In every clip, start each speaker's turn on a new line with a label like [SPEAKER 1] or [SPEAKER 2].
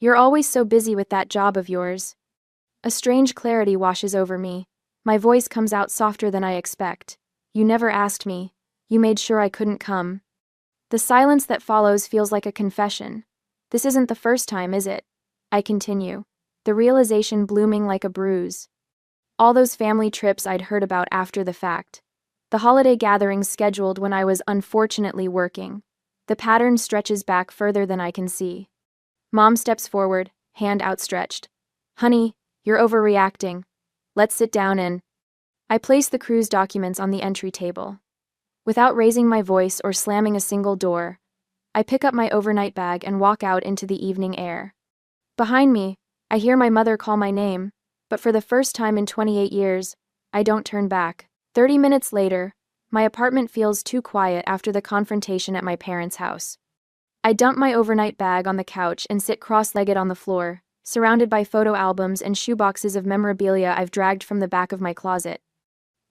[SPEAKER 1] You're always so busy with that job of yours. A strange clarity washes over me. My voice comes out softer than I expect. You never asked me. You made sure I couldn't come. The silence that follows feels like a confession. This isn't the first time, is it? I continue, the realization blooming like a bruise. All those family trips I'd heard about after the fact. The holiday gatherings scheduled when I was unfortunately working. The pattern stretches back further than I can see. Mom steps forward, hand outstretched. Honey, you're overreacting. Let's sit down and... I place the cruise documents on the entry table. Without raising my voice or slamming a single door, I pick up my overnight bag and walk out into the evening air. Behind me, I hear my mother call my name, but for the first time in 28 years, I don't turn back. 30 minutes later, my apartment feels too quiet after the confrontation at my parents' house. I dump my overnight bag on the couch and sit cross-legged on the floor, surrounded by photo albums and shoeboxes of memorabilia I've dragged from the back of my closet.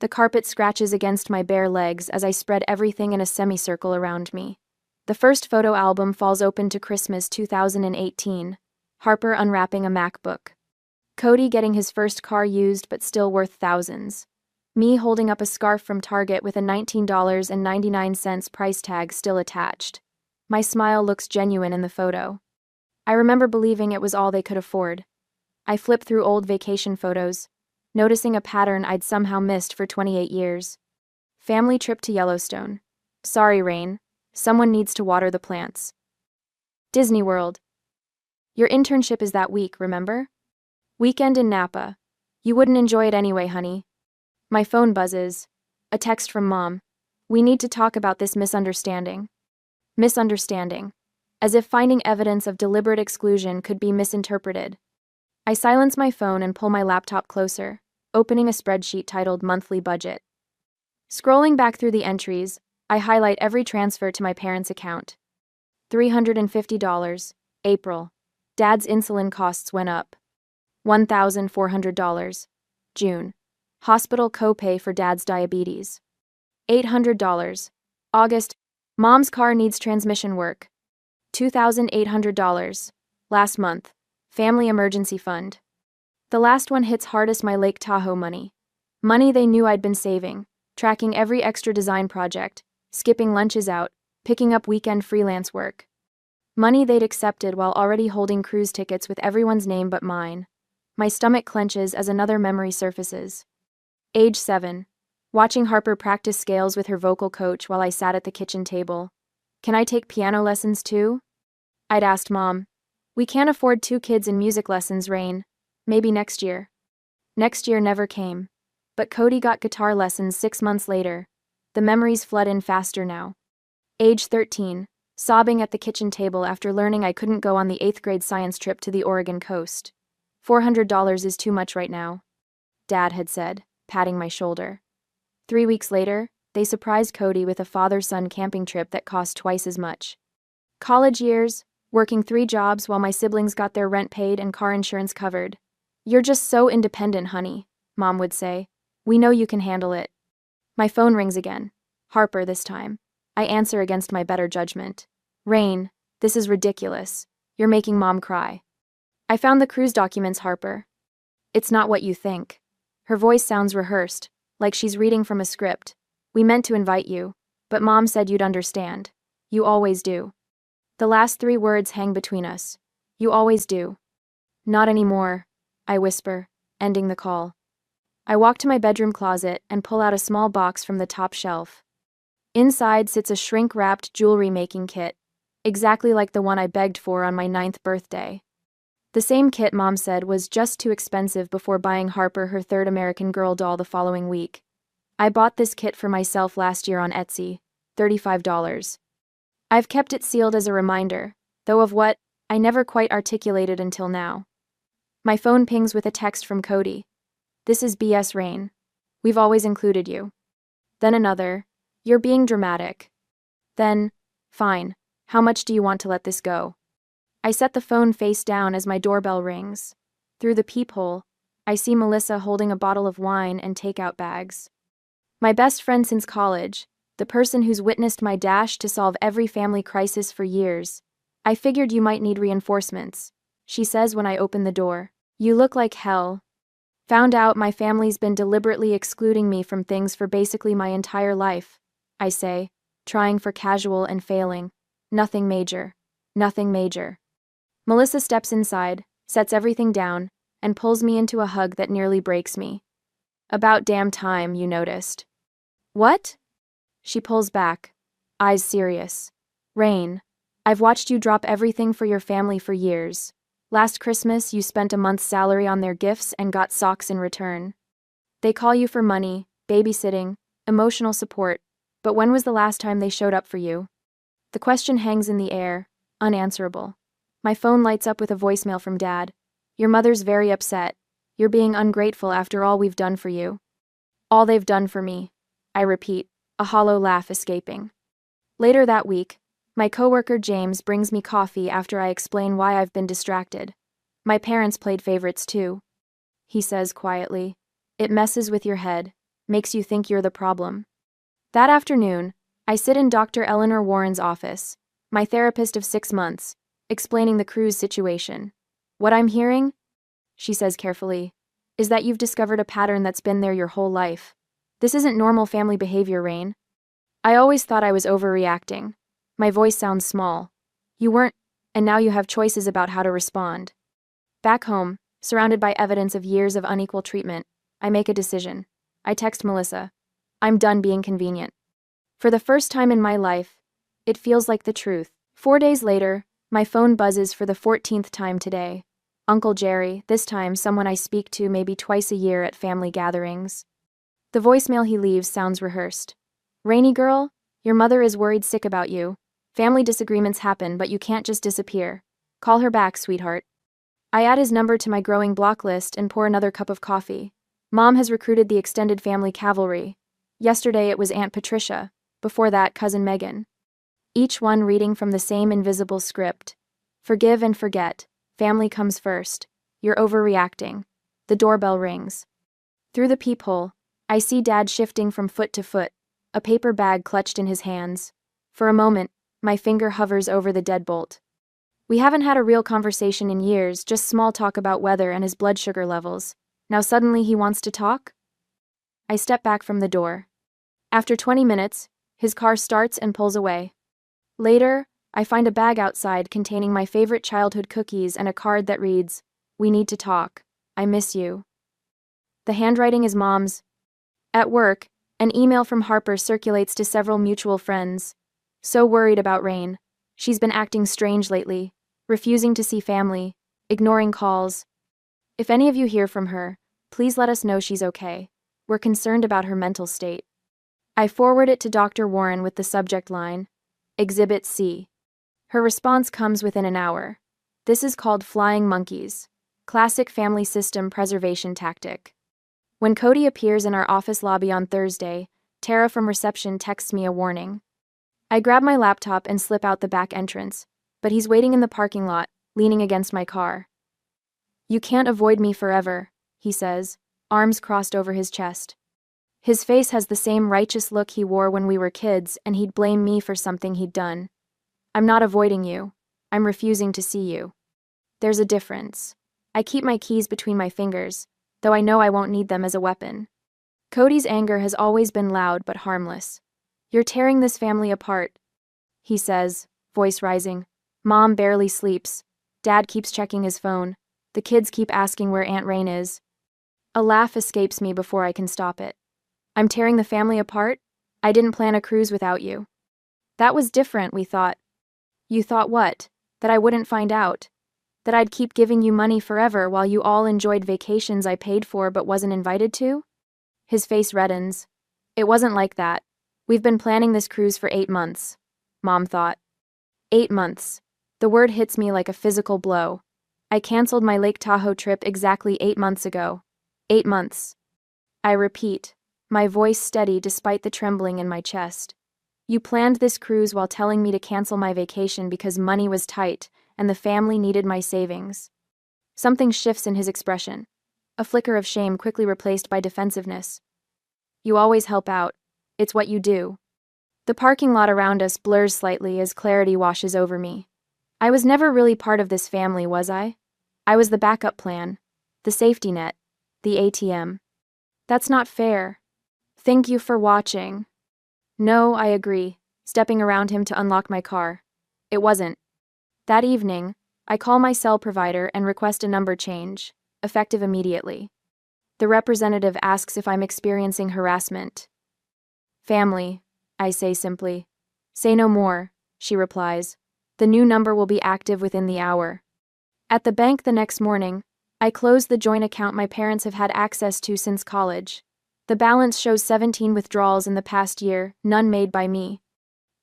[SPEAKER 1] The carpet scratches against my bare legs as I spread everything in a semicircle around me. The first photo album falls open to Christmas 2018. Harper unwrapping a MacBook. Cody getting his first car used but still worth thousands. Me holding up a scarf from Target with a $19.99 price tag still attached. My smile looks genuine in the photo. I remember believing it was all they could afford. I flip through old vacation photos, noticing a pattern I'd somehow missed for 28 years. Family trip to Yellowstone. Sorry, Rain. Someone needs to water the plants. Disney World. Your internship is that week, remember? Weekend in Napa. You wouldn't enjoy it anyway, honey. My phone buzzes. A text from Mom. We need to talk about this misunderstanding. Misunderstanding. As if finding evidence of deliberate exclusion could be misinterpreted. I silence my phone and pull my laptop closer, opening a spreadsheet titled Monthly Budget. Scrolling back through the entries, I highlight every transfer to my parents' account. $350. April. Dad's insulin costs went up. $1,400. June. Hospital copay for Dad's diabetes. $800. August. Mom's car needs transmission work. $2,800. Last month. Family emergency fund. The last one hits hardest my Lake Tahoe money. Money they knew I'd been saving, tracking every extra design project, skipping lunches out, picking up weekend freelance work. Money they'd accepted while already holding cruise tickets with everyone's name but mine. My stomach clenches as another memory surfaces. Age 7. Watching Harper practice scales with her vocal coach while I sat at the kitchen table. Can I take piano lessons too? I'd asked Mom. We can't afford 2 kids in music lessons, Rain. Maybe next year. Next year never came. But Cody got guitar lessons 6 months later. The memories flood in faster now. Age 13. Sobbing at the kitchen table after learning I couldn't go on the 8th grade science trip to the Oregon coast. $400 is too much right now, Dad had said, patting my shoulder. 3 weeks later, they surprised Cody with a father-son camping trip that cost twice as much. College years, working 3 jobs while my siblings got their rent paid and car insurance covered. You're just so independent, honey, Mom would say. We know you can handle it. My phone rings again. Harper this time. I answer against my better judgment. Rain, this is ridiculous. You're making Mom cry. I found the cruise documents, Harper. It's not what you think. Her voice sounds rehearsed, like she's reading from a script. We meant to invite you, but Mom said you'd understand. You always do. The last 3 words hang between us. You always do. Not anymore, I whisper, ending the call. I walk to my bedroom closet and pull out a small box from the top shelf. Inside sits a shrink-wrapped jewelry-making kit, exactly like the one I begged for on my 9th birthday. The same kit Mom said was just too expensive before buying Harper her 3rd American Girl doll the following week. I bought this kit for myself last year on Etsy, $35. I've kept it sealed as a reminder, though of what, I never quite articulated until now. My phone pings with a text from Cody. This is BS, Rain. We've always included you. Then another. You're being dramatic. Then, fine, how much do you want to let this go? I set the phone face down as my doorbell rings. Through the peephole, I see Melissa holding a bottle of wine and takeout bags. My best friend since college, the person who's witnessed my dash to solve every family crisis for years. I figured you might need reinforcements. she says when I open the door. You look like hell. Found out my family's been deliberately excluding me from things for basically my entire life, I say, trying for casual and failing. Nothing major. Nothing major. Melissa steps inside, sets everything down, and pulls me into a hug that nearly breaks me. About damn time you noticed. What? She pulls back, eyes serious. Rain, I've watched you drop everything for your family for years. Last Christmas, you spent a month's salary on their gifts and got socks in return. They call you for money, babysitting, emotional support, but when was the last time they showed up for you? The question hangs in the air, unanswerable. My phone lights up with a voicemail from Dad. Your mother's very upset. You're being ungrateful after all we've done for you. All they've done for me, I repeat, a hollow laugh escaping. Later that week, my coworker James brings me coffee after I explain why I've been distracted. My parents played favorites too. He says quietly. It messes with your head, makes you think you're the problem. That afternoon, I sit in Dr. Eleanor Warren's office, my therapist of 6 months, explaining the cruise situation. What I'm hearing, she says carefully, is that you've discovered a pattern that's been there your whole life. This isn't normal family behavior, Rain. I always thought I was overreacting. My voice sounds small. You weren't, and now you have choices about how to respond. Back home, surrounded by evidence of years of unequal treatment, I make a decision. I text Melissa. I'm done being convenient. For the first time in my life, it feels like the truth. 4 days later, my phone buzzes for the 14th time today. Uncle Jerry, this time someone I speak to maybe twice a year at family gatherings. The voicemail he leaves sounds rehearsed. Rainy girl, your mother is worried sick about you. Family disagreements happen, but you can't just disappear. Call her back, sweetheart. I add his number to my growing block list and pour another cup of coffee. Mom has recruited the extended family cavalry. Yesterday it was Aunt Patricia, before that Cousin Megan. Each one reading from the same invisible script. Forgive and forget. Family comes first. You're overreacting. The doorbell rings. Through the peephole, I see Dad shifting from foot to foot, a paper bag clutched in his hands. For a moment, my finger hovers over the deadbolt. We haven't had a real conversation in years, just small talk about weather and his blood sugar levels. Now suddenly he wants to talk? I step back from the door. After 20 minutes, his car starts and pulls away. Later, I find a bag outside containing my favorite childhood cookies and a card that reads, "We need to talk. I miss you." The handwriting is Mom's. At work, an email from Harper circulates to several mutual friends. So worried about Rain. She's been acting strange lately, refusing to see family, ignoring calls. If any of you hear from her, please let us know she's okay. We're concerned about her mental state. I forward it to Dr. Warren with the subject line, Exhibit C. Her response comes within an hour. This is called flying monkeys. Classic family system preservation tactic. When Cody appears in our office lobby on Thursday, Tara from reception texts me a warning. I grab my laptop and slip out the back entrance, but he's waiting in the parking lot, leaning against my car. You can't avoid me forever, he says, arms crossed over his chest. His face has the same righteous look he wore when we were kids, and he'd blame me for something he'd done. I'm not avoiding you. I'm refusing to see you. There's a difference. I keep my keys between my fingers, though I know I won't need them as a weapon. Cody's anger has always been loud but harmless. You're tearing this family apart, he says, voice rising. Mom barely sleeps. Dad keeps checking his phone. The kids keep asking where Aunt Rain is. A laugh escapes me before I can stop it. I'm tearing the family apart? I didn't plan a cruise without you. That was different, we thought. You thought what? That I wouldn't find out? That I'd keep giving you money forever while you all enjoyed vacations I paid for but wasn't invited to? His face reddens. It wasn't like that. We've been planning this cruise for 8 months, Mom thought. 8 months. The word hits me like a physical blow. I canceled my Lake Tahoe trip exactly 8 months ago. 8 months. I repeat, my voice steady despite the trembling in my chest. You planned this cruise while telling me to cancel my vacation because money was tight and the family needed my savings. Something shifts in his expression. A flicker of shame quickly replaced by defensiveness. You always help out. It's what you do. The parking lot around us blurs slightly as clarity washes over me. I was never really part of this family, was I? I was the backup plan, the safety net, the ATM. That's not fair. Thank you for watching. No, I agree, stepping around him to unlock my car. It wasn't. That evening, I call my cell provider and request a number change, effective immediately. The representative asks if I'm experiencing harassment. Family, I say simply. Say no more, she replies. The new number will be active within the hour. At the bank the next morning, I close the joint account my parents have had access to since college. The balance shows 17 withdrawals in the past year, none made by me.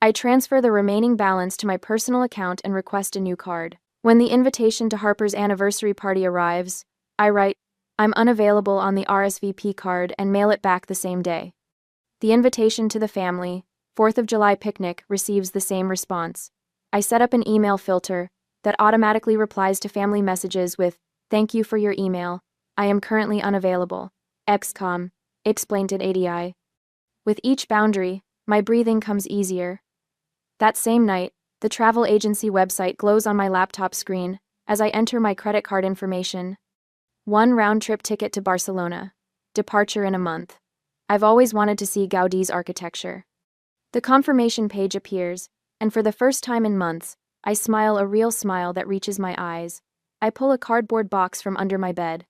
[SPEAKER 1] I transfer the remaining balance to my personal account and request a new card. When the invitation to Harper's anniversary party arrives, I write, "I'm unavailable" on the RSVP card and mail it back the same day. The invitation to the family, 4th of July picnic, receives the same response. I set up an email filter that automatically replies to family messages with, "Thank you for your email. I am currently unavailable. XCOM, explained at ADI." With each boundary, my breathing comes easier. That same night, the travel agency website glows on my laptop screen as I enter my credit card information. 1 round-trip ticket to Barcelona. Departure in a month. I've always wanted to see Gaudi's architecture. The confirmation page appears, and for the first time in months, I smile a real smile that reaches my eyes. I pull a cardboard box from under my bed.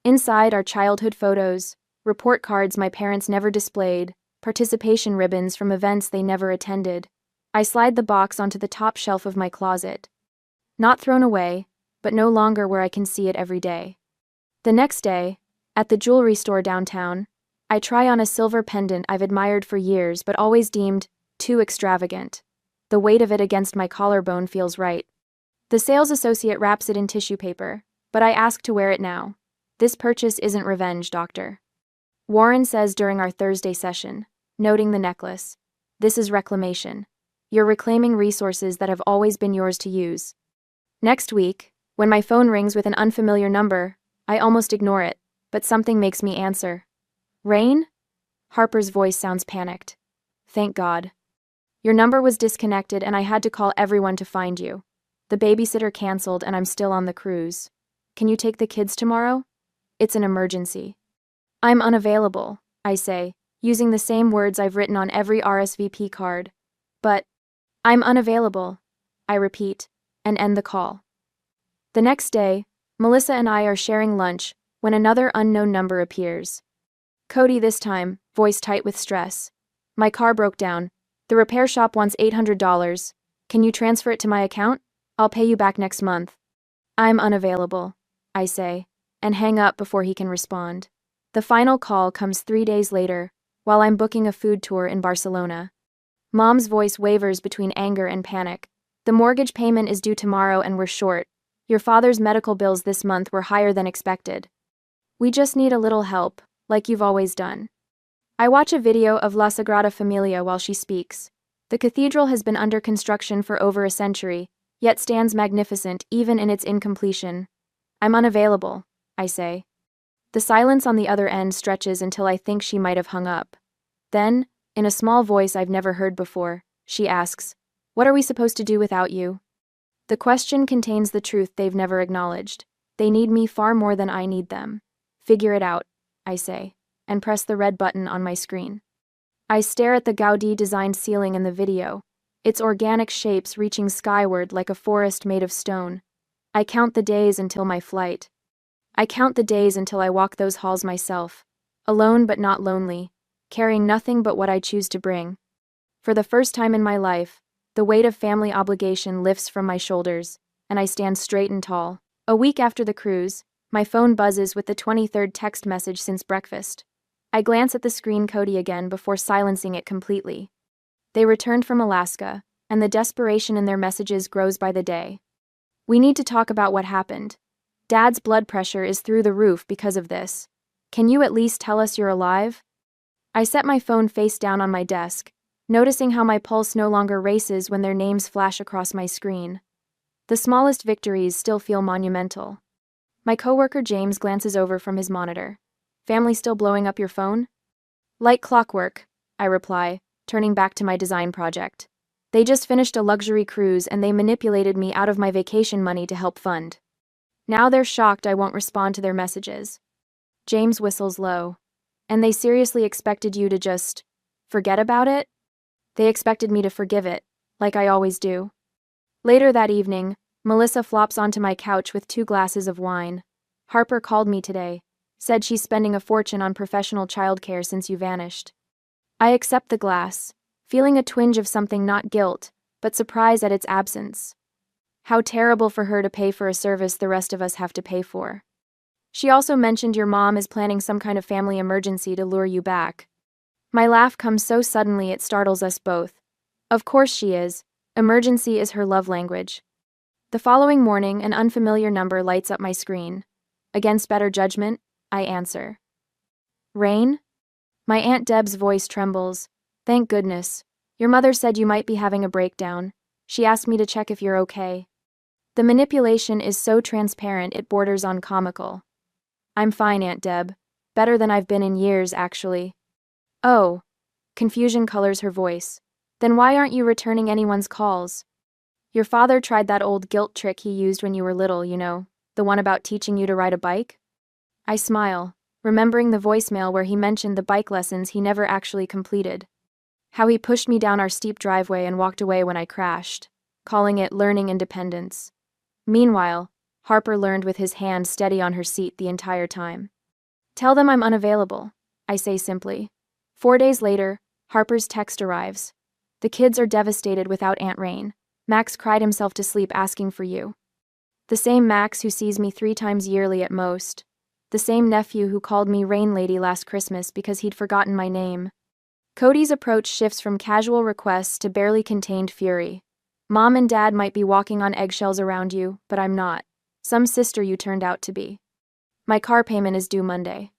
[SPEAKER 1] Inside are childhood photos, report cards my parents never displayed, participation ribbons from events they never attended. I slide the box onto the top shelf of my closet. Not thrown away, but no longer where I can see it every day. The next day, at the jewelry store downtown, I try on a silver pendant I've admired for years but always deemed too extravagant. The weight of it against my collarbone feels right. The sales associate wraps it in tissue paper, but I ask to wear it now. This purchase isn't revenge, doctor. Warren says during our Thursday session, noting the necklace, "This is reclamation. You're reclaiming resources that have always been yours to use." Next week, when my phone rings with an unfamiliar number, I almost ignore it, but something makes me answer. "Rain?" Harper's voice sounds panicked. "Thank God. Your number was disconnected and I had to call everyone to find you. The babysitter canceled and I'm still on the cruise. Can you take the kids tomorrow? It's an emergency." "I'm unavailable," I say, using the same words I've written on every RSVP card. But, "I'm unavailable," I repeat, and end the call. The next day, Melissa and I are sharing lunch when another unknown number appears. Cody this time, voice tight with stress. "My car broke down. The repair shop wants $800. Can you transfer it to my account? I'll pay you back next month." "I'm unavailable," I say, and hang up before he can respond. The final call comes 3 days later, while I'm booking a food tour in Barcelona. Mom's voice wavers between anger and panic. "The mortgage payment is due tomorrow and we're short. Your father's medical bills this month were higher than expected. We just need a little help, like you've always done." I watch a video of La Sagrada Familia while she speaks. The cathedral has been under construction for over a century, yet stands magnificent even in its incompletion. "I'm unavailable," I say. The silence on the other end stretches until I think she might have hung up. Then, in a small voice I've never heard before, she asks, "What are we supposed to do without you?" The question contains the truth they've never acknowledged. They need me far more than I need them. "Figure it out," I say, and press the red button on my screen. I stare at the Gaudi-designed ceiling in the video, its organic shapes reaching skyward like a forest made of stone. I count the days until my flight. I count the days until I walk those halls myself, alone but not lonely, carrying nothing but what I choose to bring. For the first time in my life, the weight of family obligation lifts from my shoulders, and I stand straight and tall. A week after the cruise, my phone buzzes with the 23rd text message since breakfast. I glance at the screen Cody again before silencing it completely. They returned from Alaska, and the desperation in their messages grows by the day. "We need to talk about what happened. Dad's blood pressure is through the roof because of this. Can you at least tell us you're alive?" I set my phone face down on my desk, noticing how my pulse no longer races when their names flash across my screen. The smallest victories still feel monumental. My coworker James glances over from his monitor. "Family still blowing up your phone?" "Like clockwork," I reply, turning back to my design project. "They just finished a luxury cruise and they manipulated me out of my vacation money to help fund." Now they're shocked I won't respond to their messages. James whistles low. And they seriously expected you to just forget about it? They expected me to forgive it, like I always do. Later that evening, Melissa flops onto my couch with 2 glasses of wine. Harper called me today, said she's spending a fortune on professional childcare since you vanished. I accept the glass, feeling a twinge of something not guilt, but surprise at its absence. How terrible for her to pay for a service the rest of us have to pay for. She also mentioned your mom is planning some kind of family emergency to lure you back. My laugh comes so suddenly it startles us both. Of course she is. Emergency is her love language. The following morning, an unfamiliar number lights up my screen. Against better judgment, I answer. Rain? My Aunt Deb's voice trembles. Thank goodness. Your mother said you might be having a breakdown. She asked me to check if you're okay. The manipulation is so transparent it borders on comical. I'm fine, Aunt Deb. Better than I've been in years, actually. Oh. Confusion colors her voice. Then why aren't you returning anyone's calls? Your father tried that old guilt trick he used when you were little, you know, the one about teaching you to ride a bike? I smile, remembering the voicemail where he mentioned the bike lessons he never actually completed. How he pushed me down our steep driveway and walked away when I crashed, calling it learning independence. Meanwhile, Harper learned with his hand steady on her seat the entire time. Tell them I'm unavailable, I say simply. 4 days later, Harper's text arrives. The kids are devastated without Aunt Rain. Max cried himself to sleep asking for you. The same Max who sees me 3 times yearly at most. The same nephew who called me Rain Lady last Christmas because he'd forgotten my name. Cody's approach shifts from casual requests to barely contained fury. Mom and Dad might be walking on eggshells around you, but I'm not. Some sister you turned out to be. My car payment is due Monday.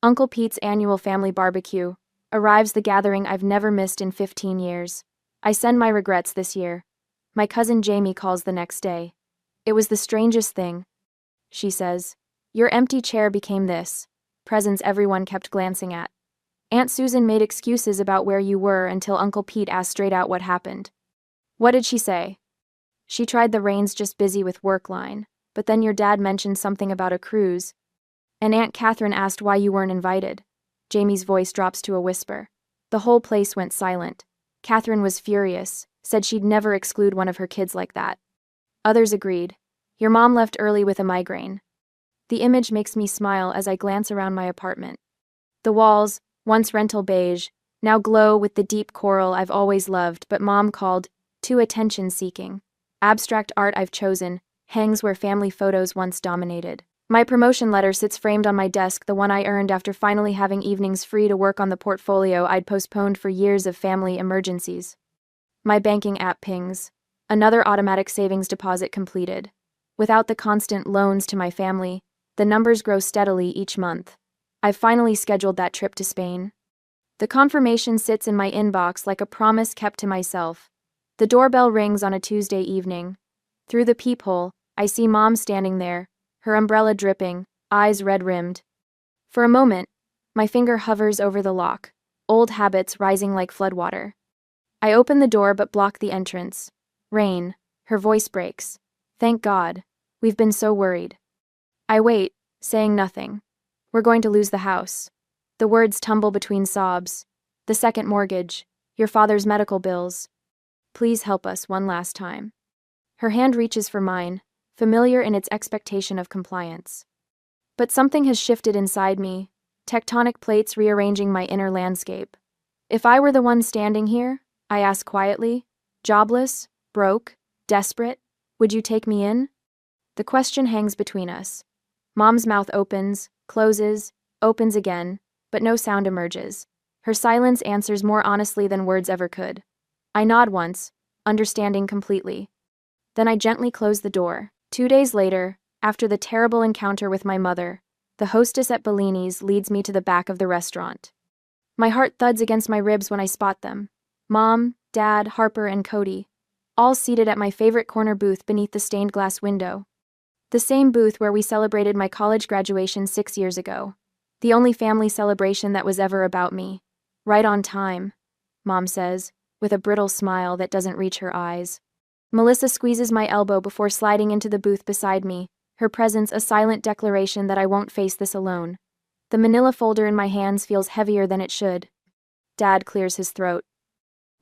[SPEAKER 1] Uncle Pete's annual family barbecue arrives, the gathering I've never missed in 15 years. I send my regrets this year. My cousin Jamie calls the next day. It was the strangest thing. She says, your empty chair became this. Presents everyone kept glancing at. Aunt Susan made excuses about where you were until Uncle Pete asked straight out what happened. What did she say? She tried the Rain's just busy with work line, but then your dad mentioned something about a cruise. And Aunt Catherine asked why you weren't invited. Jamie's voice drops to a whisper. The whole place went silent. Catherine was furious, said she'd never exclude one of her kids like that. Others agreed. Your mom left early with a migraine. The image makes me smile as I glance around my apartment. The walls, once rental beige, now glow with the deep coral I've always loved but Mom called too attention-seeking. Abstract art I've chosen hangs where family photos once dominated. My promotion letter sits framed on my desk, the one I earned after finally having evenings free to work on the portfolio I'd postponed for years of family emergencies. My banking app pings. Another automatic savings deposit completed. Without the constant loans to my family, the numbers grow steadily each month. I've finally scheduled that trip to Spain. The confirmation sits in my inbox like a promise kept to myself. The doorbell rings on a Tuesday evening. Through the peephole, I see Mom standing there, her umbrella dripping, eyes red-rimmed. For a moment, my finger hovers over the lock, old habits rising like floodwater. I open the door but block the entrance. Rain, her voice breaks. Thank God. We've been so worried. I wait, saying nothing. We're going to lose the house. The words tumble between sobs. The second mortgage. Your father's medical bills. Please help us one last time. Her hand reaches for mine, familiar in its expectation of compliance. But something has shifted inside me, tectonic plates rearranging my inner landscape. If I were the one standing here, I ask quietly, jobless, broke, desperate, would you take me in? The question hangs between us. Mom's mouth opens, closes, opens again, but no sound emerges. Her silence answers more honestly than words ever could. I nod once, understanding completely. Then I gently close the door. 2 days later, after the terrible encounter with my mother, the hostess at Bellini's leads me to the back of the restaurant. My heart thuds against my ribs when I spot them. Mom, Dad, Harper, and Cody, all seated at my favorite corner booth beneath the stained glass window. The same booth where we celebrated my college graduation 6 years ago. The only family celebration that was ever about me. Right on time, Mom says, with a brittle smile that doesn't reach her eyes. Melissa squeezes my elbow before sliding into the booth beside me, her presence a silent declaration that I won't face this alone. The manila folder in my hands feels heavier than it should. Dad clears his throat.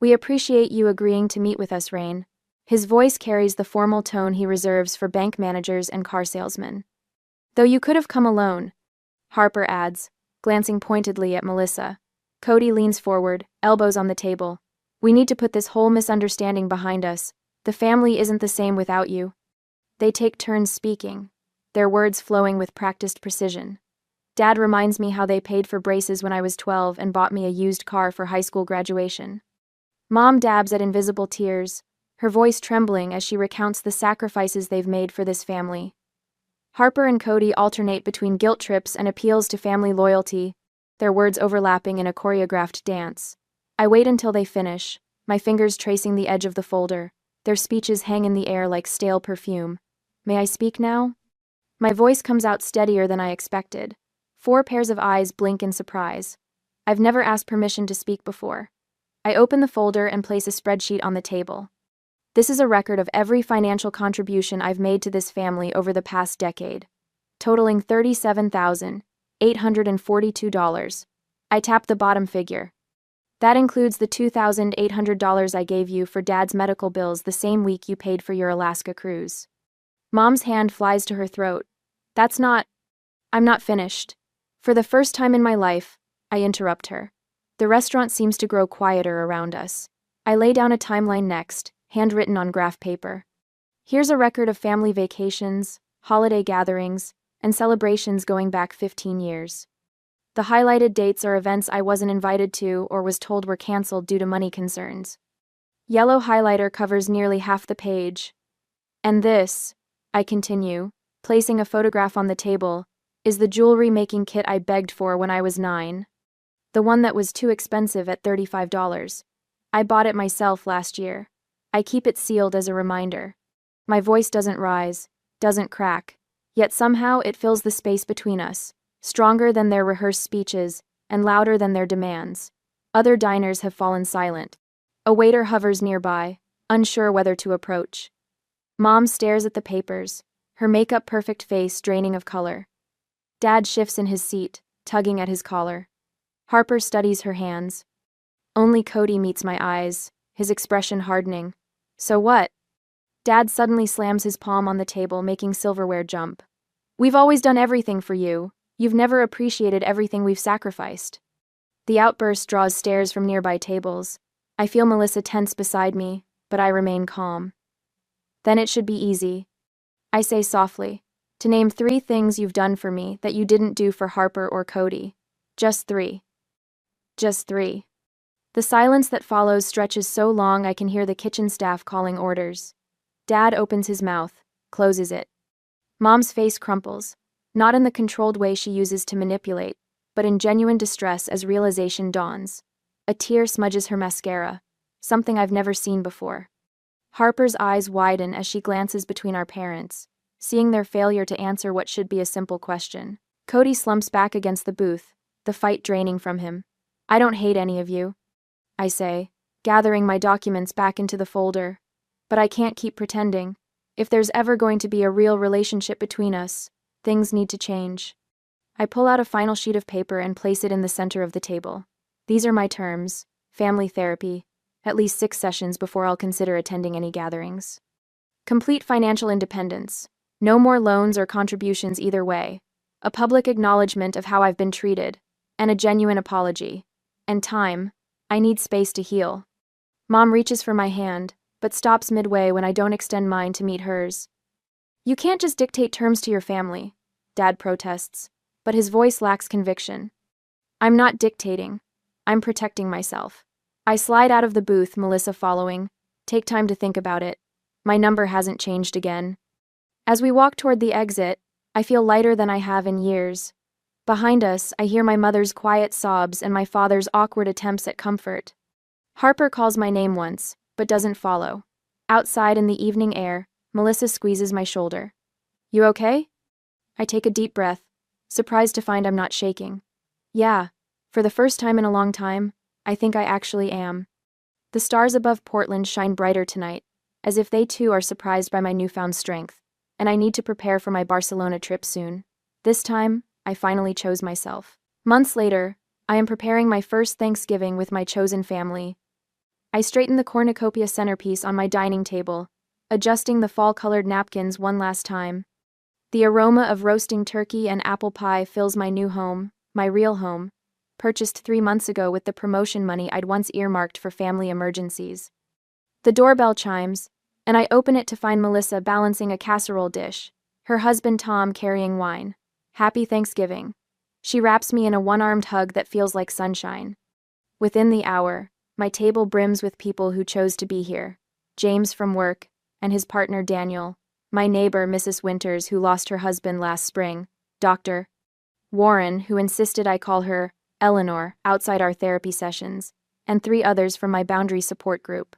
[SPEAKER 1] We appreciate you agreeing to meet with us, Rain. His voice carries the formal tone he reserves for bank managers and car salesmen. Though you could have come alone, Harper adds, glancing pointedly at Melissa. Cody leans forward, elbows on the table. We need to put this whole misunderstanding behind us. The family isn't the same without you. They take turns speaking, their words flowing with practiced precision. Dad reminds me how they paid for braces when I was 12 and bought me a used car for high school graduation. Mom dabs at invisible tears, her voice trembling as she recounts the sacrifices they've made for this family. Harper and Cody alternate between guilt trips and appeals to family loyalty, their words overlapping in a choreographed dance. I wait until they finish, my fingers tracing the edge of the folder. Their speeches hang in the air like stale perfume. May I speak now? My voice comes out steadier than I expected. 4 pairs of eyes blink in surprise. I've never asked permission to speak before. I open the folder and place a spreadsheet on the table. This is a record of every financial contribution I've made to this family over the past decade, totaling $37,842. I tap the bottom figure. That includes the $2,800 I gave you for Dad's medical bills the same week you paid for your Alaska cruise. Mom's hand flies to her throat. I'm not finished. For the first time in my life, I interrupt her. The restaurant seems to grow quieter around us. I lay down a timeline next, handwritten on graph paper. Here's a record of family vacations, holiday gatherings, and celebrations going back 15 years. The highlighted dates are events I wasn't invited to or was told were canceled due to money concerns. Yellow highlighter covers nearly half the page. And this, I continue, placing a photograph on the table, is the jewelry-making kit I begged for when I was 9. The one that was too expensive at $35. I bought it myself last year. I keep it sealed as a reminder. My voice doesn't rise, doesn't crack, yet somehow it fills the space between us, stronger than their rehearsed speeches and louder than their demands. Other diners have fallen silent. A waiter hovers nearby, unsure whether to approach. Mom stares at the papers, her makeup-perfect face draining of color. Dad shifts in his seat, tugging at his collar. Harper studies her hands. Only Cody meets my eyes, his expression hardening. So what? Dad suddenly slams his palm on the table, making silverware jump. We've always done everything for you. You've never appreciated everything we've sacrificed. The outburst draws stares from nearby tables. I feel Melissa tense beside me, but I remain calm. Then it should be easy. I say softly, to name 3 things you've done for me that you didn't do for Harper or Cody. Just 3. Just 3. The silence that follows stretches so long I can hear the kitchen staff calling orders. Dad opens his mouth, closes it. Mom's face crumples, not in the controlled way she uses to manipulate, but in genuine distress as realization dawns. A tear smudges her mascara, something I've never seen before. Harper's eyes widen as she glances between our parents, seeing their failure to answer what should be a simple question. Cody slumps back against the booth, the fight draining from him. I don't hate any of you, I say, gathering my documents back into the folder. But I can't keep pretending. If there's ever going to be a real relationship between us, things need to change. I pull out a final sheet of paper and place it in the center of the table. These are my terms: family therapy, at least 6 sessions before I'll consider attending any gatherings. Complete financial independence. No more loans or contributions either way. A public acknowledgement of how I've been treated. And a genuine apology. And time. I need space to heal. Mom reaches for my hand, but stops midway when I don't extend mine to meet hers. You can't just dictate terms to your family, Dad protests, but his voice lacks conviction. I'm not dictating. I'm protecting myself. I slide out of the booth, Melissa following. Take time to think about it. My number hasn't changed again. As we walk toward the exit, I feel lighter than I have in years. Behind us, I hear my mother's quiet sobs and my father's awkward attempts at comfort. Harper calls my name once, but doesn't follow. Outside in the evening air, Melissa squeezes my shoulder. You okay? I take a deep breath, surprised to find I'm not shaking. Yeah, for the first time in a long time, I think I actually am. The stars above Portland shine brighter tonight, as if they too are surprised by my newfound strength. and I need to prepare for my Barcelona trip soon. This time, I finally chose myself. Months later, I am preparing my first Thanksgiving with my chosen family. I straighten the cornucopia centerpiece on my dining table, adjusting the fall-colored napkins one last time. The aroma of roasting turkey and apple pie fills my new home, my real home, purchased 3 months ago with the promotion money I'd once earmarked for family emergencies. The doorbell chimes, and I open it to find Melissa balancing a casserole dish, her husband Tom carrying wine. Happy Thanksgiving. She wraps me in a one-armed hug that feels like sunshine. Within the hour, my table brims with people who chose to be here. James from work, and his partner Daniel, my neighbor Mrs. Winters who lost her husband last spring, Dr. Warren who insisted I call her Eleanor outside our therapy sessions, and 3 others from my boundary support group.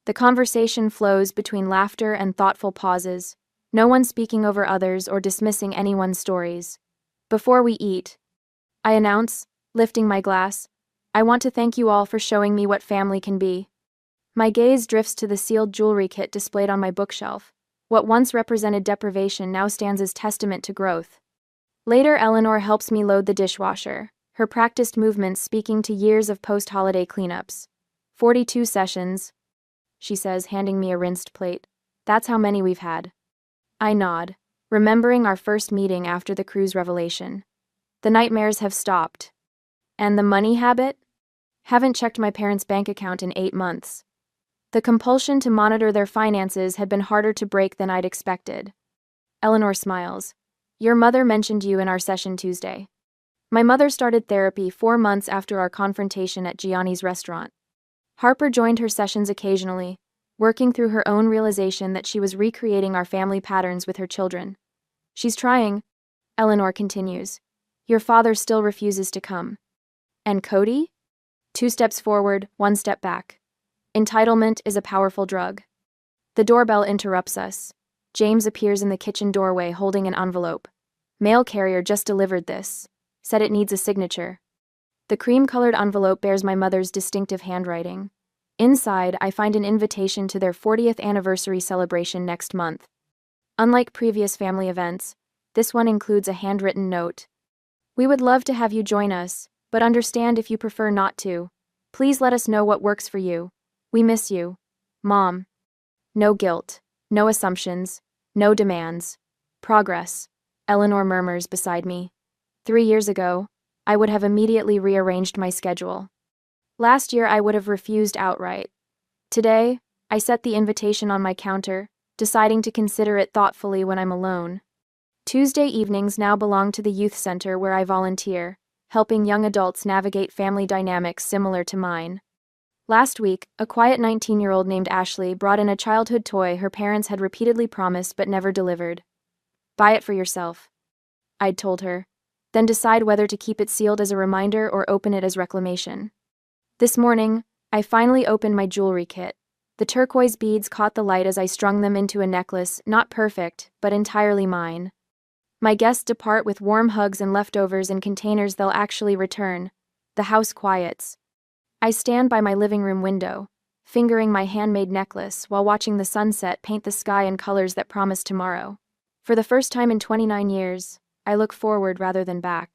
[SPEAKER 1] The conversation flows between laughter and thoughtful pauses, no one speaking over others or dismissing anyone's stories. Before we eat, I announce, lifting my glass, I want to thank you all for showing me what family can be. My gaze drifts to the sealed jewelry kit displayed on my bookshelf. What once represented deprivation now stands as testament to growth. Later, Eleanor helps me load the dishwasher, her practiced movements speaking to years of post-holiday cleanups. 42 sessions, she says, handing me a rinsed plate. That's how many we've had. I nod, remembering our first meeting after the cruise revelation. The nightmares have stopped. And the money habit? Haven't checked my parents' bank account in 8 months. The compulsion to monitor their finances had been harder to break than I'd expected. Eleanor smiles. Your mother mentioned you in our session Tuesday. My mother started therapy 4 months after our confrontation at Gianni's restaurant. Harper joined her sessions occasionally, working through her own realization that she was recreating our family patterns with her children. She's trying, Eleanor continues. Your father still refuses to come. And Cody? 2 steps forward, 1 step back. Entitlement is a powerful drug. The doorbell interrupts us. James appears in the kitchen doorway holding an envelope. Mail carrier just delivered this. Said it needs a signature. The cream-colored envelope bears my mother's distinctive handwriting. Inside, I find an invitation to their 40th anniversary celebration next month. Unlike previous family events, this one includes a handwritten note. We would love to have you join us, but understand if you prefer not to. Please let us know what works for you. We miss you. Mom. No guilt, no assumptions, no demands. Progress, Eleanor murmurs beside me. 3 years ago, I would have immediately rearranged my schedule. Last year, I would have refused outright. Today, I set the invitation on my counter, deciding to consider it thoughtfully when I'm alone. Tuesday evenings now belong to the youth center where I volunteer, helping young adults navigate family dynamics similar to mine. Last week, a quiet 19-year-old named Ashley brought in a childhood toy her parents had repeatedly promised but never delivered. Buy it for yourself, I'd told her, then decide whether to keep it sealed as a reminder or open it as reclamation. This morning, I finally opened my jewelry kit. The turquoise beads caught the light as I strung them into a necklace, not perfect, but entirely mine. My guests depart with warm hugs and leftovers in containers they'll actually return. The house quiets. I stand by my living room window, fingering my handmade necklace while watching the sunset paint the sky in colors that promise tomorrow. For the first time in 29 years, I look forward rather than back.